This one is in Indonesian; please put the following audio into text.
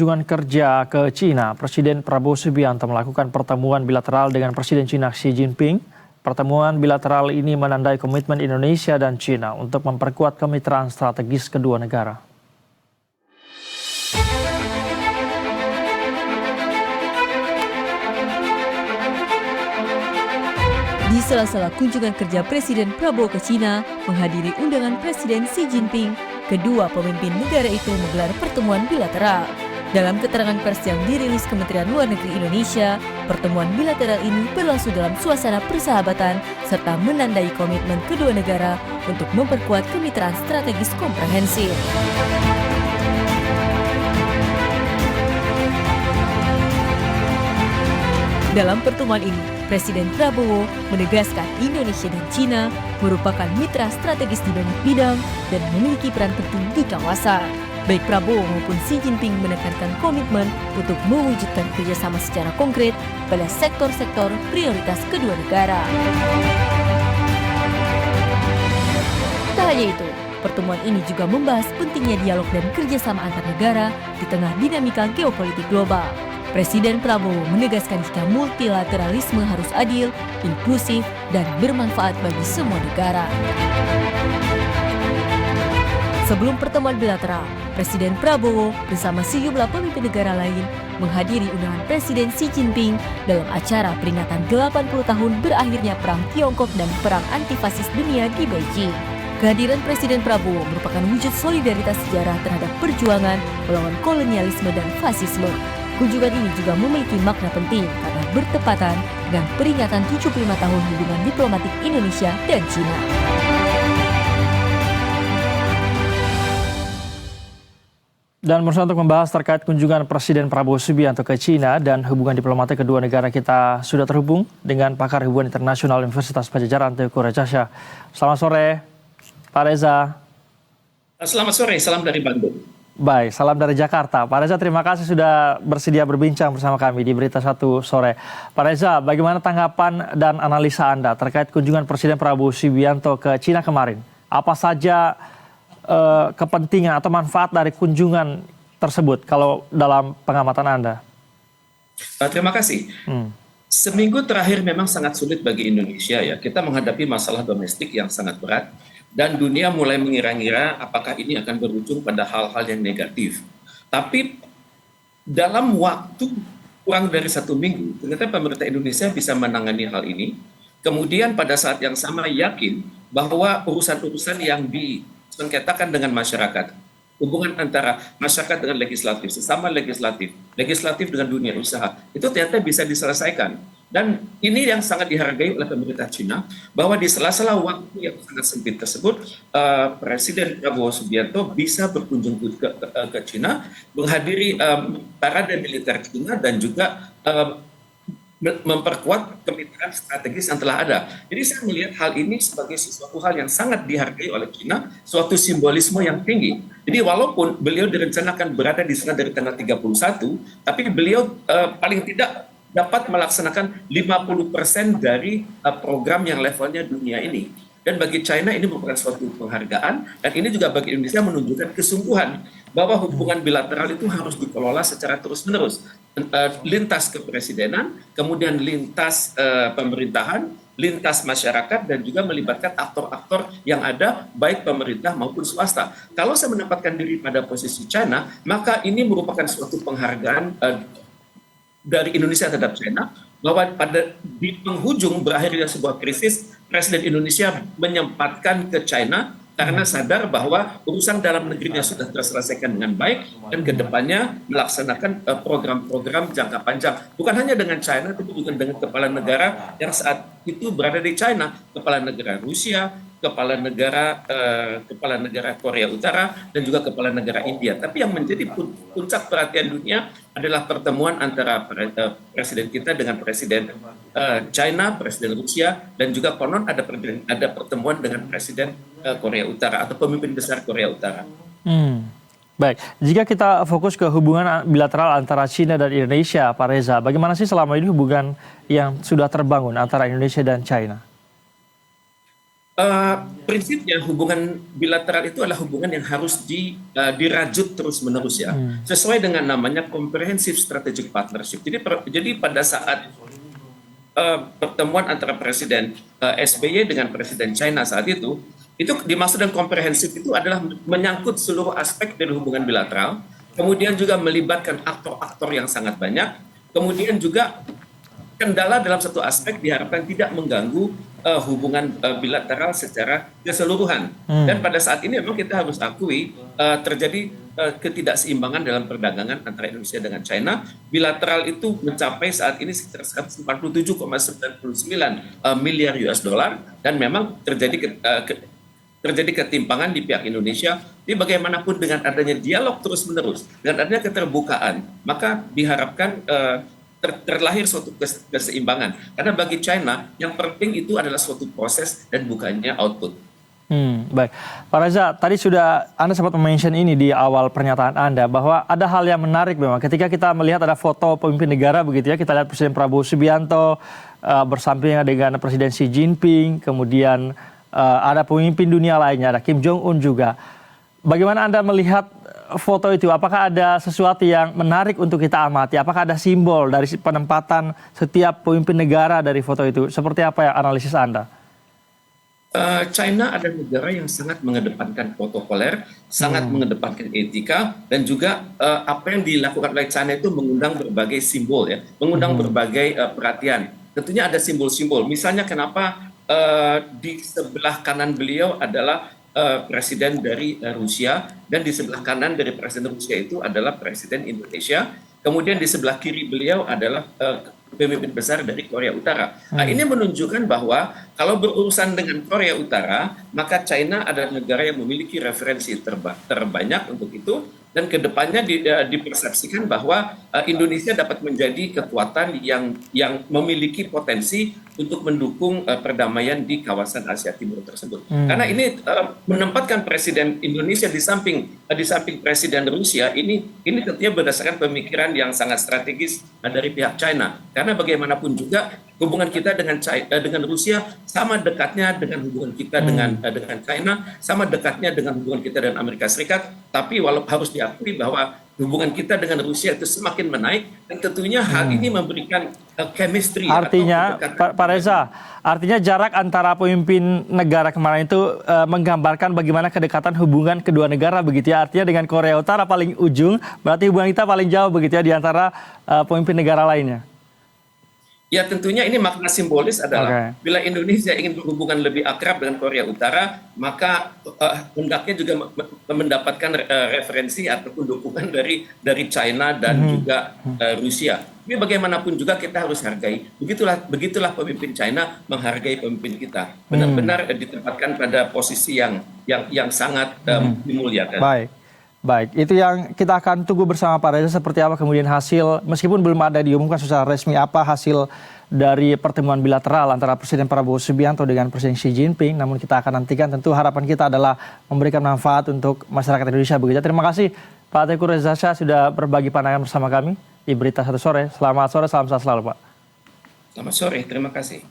Kunjungan kerja ke Cina, Presiden Prabowo Subianto melakukan pertemuan bilateral dengan Presiden Cina Xi Jinping. Pertemuan bilateral ini menandai komitmen Indonesia dan Cina untuk memperkuat kemitraan strategis kedua negara. Di sela-sela kunjungan kerja Presiden Prabowo ke Cina menghadiri undangan Presiden Xi Jinping, kedua pemimpin negara itu menggelar pertemuan bilateral. Dalam keterangan pers yang dirilis Kementerian Luar Negeri Indonesia, pertemuan bilateral ini berlangsung dalam suasana persahabatan serta menandai komitmen kedua negara untuk memperkuat kemitraan strategis komprehensif. Dalam pertemuan ini, Presiden Prabowo menegaskan Indonesia dan Cina merupakan mitra strategis di banyak bidang dan memiliki peran penting di kawasan. Baik Prabowo maupun Xi Jinping menekankan komitmen untuk mewujudkan kerjasama secara konkret pada sektor-sektor prioritas kedua negara. Tak hanya itu, pertemuan ini juga membahas pentingnya dialog dan kerjasama antar negara di tengah dinamika geopolitik global. Presiden Prabowo menegaskan jika multilateralisme harus adil, inklusif, dan bermanfaat bagi semua negara. Sebelum pertemuan bilateral, Presiden Prabowo bersama sejumlah pemimpin negara lain menghadiri undangan Presiden Xi Jinping dalam acara peringatan 80 tahun berakhirnya Perang Tiongkok dan Perang Antifasis Dunia di Beijing. Kehadiran Presiden Prabowo merupakan wujud solidaritas sejarah terhadap perjuangan melawan kolonialisme dan fasisme. Kunjungan ini juga memiliki makna penting karena bertepatan dengan peringatan 75 tahun hubungan diplomatik Indonesia dan Cina. Dan bersama untuk membahas terkait kunjungan Presiden Prabowo Subianto ke Cina dan hubungan diplomatik kedua negara, kita sudah terhubung dengan pakar hubungan internasional Universitas Padjadjaran Teuku Reza Shah. Selamat sore, Pak Reza. Selamat sore, salam dari Bandung. Baik, salam dari Jakarta. Pak Reza, terima kasih sudah bersedia berbincang bersama kami di Berita Satu Sore. Pak Reza, bagaimana tanggapan dan analisa Anda terkait kunjungan Presiden Prabowo Subianto ke Cina kemarin? Apa saja kepentingan atau manfaat dari kunjungan tersebut kalau dalam pengamatan Anda? Terima kasih. Seminggu terakhir memang sangat sulit bagi Indonesia ya. Kita menghadapi masalah domestik yang sangat berat dan dunia mulai mengira-ngira apakah ini akan berujung pada hal-hal yang negatif. Tapi dalam waktu kurang dari 1 minggu, ternyata pemerintah Indonesia bisa menangani hal ini. Kemudian pada saat yang sama yakin bahwa urusan-urusan yang disengketakan dengan masyarakat, hubungan antara masyarakat dengan legislatif, sesama legislatif, legislatif dengan dunia usaha, itu ternyata bisa diselesaikan. Dan ini yang sangat dihargai oleh pemerintah Cina, bahwa di sela-sela waktu yang sangat sempit tersebut, Presiden Prabowo Subianto bisa berkunjung ke Cina, menghadiri parade militer Cina dan juga memperkuat kemitraan strategis yang telah ada. Jadi saya melihat hal ini sebagai sesuatu hal yang sangat dihargai oleh Cina, suatu simbolisme yang tinggi. Jadi walaupun beliau direncanakan berada di sana dari tanggal 31, tapi beliau paling tidak dapat melaksanakan 50% dari program yang levelnya dunia ini. Dan bagi China ini merupakan suatu penghargaan, dan ini juga bagi Indonesia menunjukkan kesungguhan bahwa hubungan bilateral itu harus dikelola secara terus-menerus. Lintas kepresidenan, kemudian lintas pemerintahan, lintas masyarakat, dan juga melibatkan aktor-aktor yang ada, baik pemerintah maupun swasta. Kalau saya menempatkan diri pada posisi China, maka ini merupakan suatu penghargaan dari Indonesia terhadap China, bahwa di penghujung berakhirnya sebuah krisis, Presiden Indonesia menyempatkan ke China karena sadar bahwa urusan dalam negerinya sudah terselesaikan dengan baik dan kedepannya melaksanakan program-program jangka panjang. Bukan hanya dengan China, tapi juga dengan kepala negara yang saat itu berada di China, kepala negara Rusia, kepala negara Korea Utara, dan juga kepala negara India. Tapi yang menjadi puncak perhatian dunia adalah pertemuan antara presiden kita dengan presiden China, presiden Rusia, dan juga konon ada pertemuan dengan presiden Korea Utara atau pemimpin besar Korea Utara. Baik, jika kita fokus ke hubungan bilateral antara China dan Indonesia, Pak Reza, bagaimana sih selama ini hubungan yang sudah terbangun antara Indonesia dan China? Prinsipnya hubungan bilateral itu adalah hubungan yang harus dirajut terus-menerus ya, sesuai dengan namanya Comprehensive Strategic Partnership. Jadi pada saat pertemuan antara Presiden SBY dengan Presiden China saat itu dimaksud dengan komprehensif itu adalah menyangkut seluruh aspek dari hubungan bilateral, kemudian juga melibatkan aktor-aktor yang sangat banyak, kemudian juga kendala dalam satu aspek diharapkan tidak mengganggu hubungan bilateral secara keseluruhan. Dan pada saat ini memang kita harus akui terjadi ketidakseimbangan dalam perdagangan antara Indonesia dengan China. Bilateral itu mencapai saat ini sekitar 147,99 miliar US dollar, dan memang terjadi ketimpangan di pihak Indonesia. Jadi bagaimanapun dengan adanya dialog terus-menerus, dengan adanya keterbukaan, maka diharapkan terlahir suatu keseimbangan. Karena bagi China, yang penting itu adalah suatu proses dan bukannya output. Baik, Pak Reza, tadi Anda sempat mention ini di awal pernyataan Anda, bahwa ada hal yang menarik memang. Ketika kita melihat ada foto pemimpin negara begitu ya, kita lihat Presiden Prabowo Subianto bersampingan dengan Presiden Xi Jinping, kemudian ada pemimpin dunia lainnya, ada Kim Jong Un juga. Bagaimana Anda melihat foto itu? Apakah ada sesuatu yang menarik untuk kita amati? Apakah ada simbol dari penempatan setiap pemimpin negara dari foto itu? Seperti apa ya analisis Anda? China adalah negara yang sangat mengedepankan protokoler, sangat mengedepankan etika, dan juga apa yang dilakukan oleh China itu mengundang berbagai simbol ya, mengundang berbagai perhatian. Tentunya ada simbol-simbol. Misalnya kenapa di sebelah kanan beliau adalah presiden dari Rusia, dan di sebelah kanan dari presiden Rusia itu adalah presiden Indonesia. Kemudian di sebelah kiri beliau adalah pemimpin besar dari Korea Utara. Nah, ini menunjukkan bahwa kalau berurusan dengan Korea Utara, maka China adalah negara yang memiliki referensi terbanyak untuk itu, dan kedepannya dipersepsikan bahwa Indonesia dapat menjadi kekuatan yang memiliki potensi untuk mendukung perdamaian di kawasan Asia Timur tersebut. Karena ini menempatkan presiden Indonesia di samping presiden Rusia, ini tentunya berdasarkan pemikiran yang sangat strategis dari pihak China. Karena bagaimanapun juga hubungan kita dengan Rusia sama dekatnya dengan hubungan kita dengan China, sama dekatnya dengan hubungan kita dengan Amerika Serikat. Tapi walaupun harus diakui bahwa hubungan kita dengan Rusia itu semakin menaik, dan tentunya hal ini memberikan chemistry. Artinya, Pak Reza, artinya jarak antara pemimpin negara kemarin itu menggambarkan bagaimana kedekatan hubungan kedua negara begitu ya. Artinya dengan Korea Utara paling ujung, berarti hubungan kita paling jauh begitu ya di antara pemimpin negara lainnya. Ya, tentunya ini makna simbolis adalah bila Indonesia ingin berhubungan lebih akrab dengan Korea Utara, maka hendaknya juga mendapatkan referensi ataupun dukungan dari China dan juga Rusia. Tapi bagaimanapun juga kita harus hargai. Begitulah pemimpin China menghargai pemimpin kita. Benar-benar ditempatkan pada posisi yang sangat dimuliakan. Baik, itu yang kita akan tunggu bersama Pak Reza, seperti apa kemudian hasil, meskipun belum ada diumumkan secara resmi apa hasil dari pertemuan bilateral antara Presiden Prabowo Subianto dengan Presiden Xi Jinping, namun kita akan nantikan. Tentu harapan kita adalah memberikan manfaat untuk masyarakat Indonesia begitu. Terima kasih Pak Teuku Reza Shah sudah berbagi pandangan bersama kami di Berita Satu Sore. Selamat sore, salam sehat selalu Pak. Selamat sore, terima kasih.